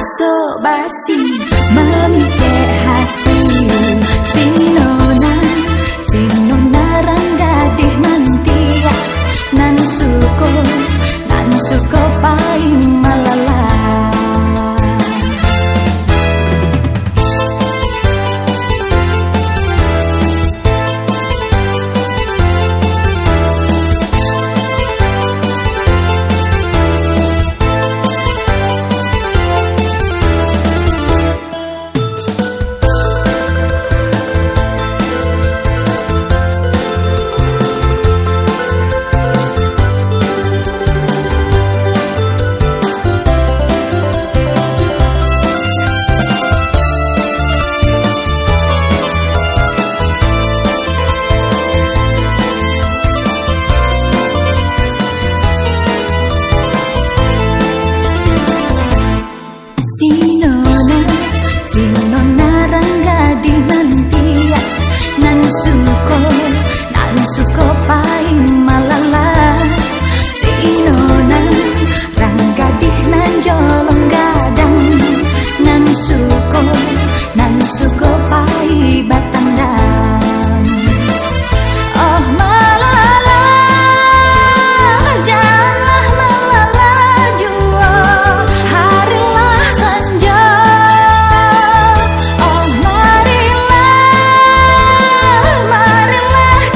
baso basi memikir hati sinona ranggadih nanti nan suko pai malala. Sinona ranggadih nanti nan suko pai malala. Sinona ranggadih nan jolong gadang nan suko pai batandang. Oh malala, janganlah malala jua, harilah senja. Oh marilah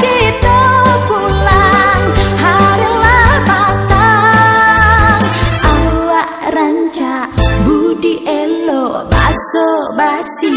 kita pulang, harilah batang. Awak ranca budi elo baso basi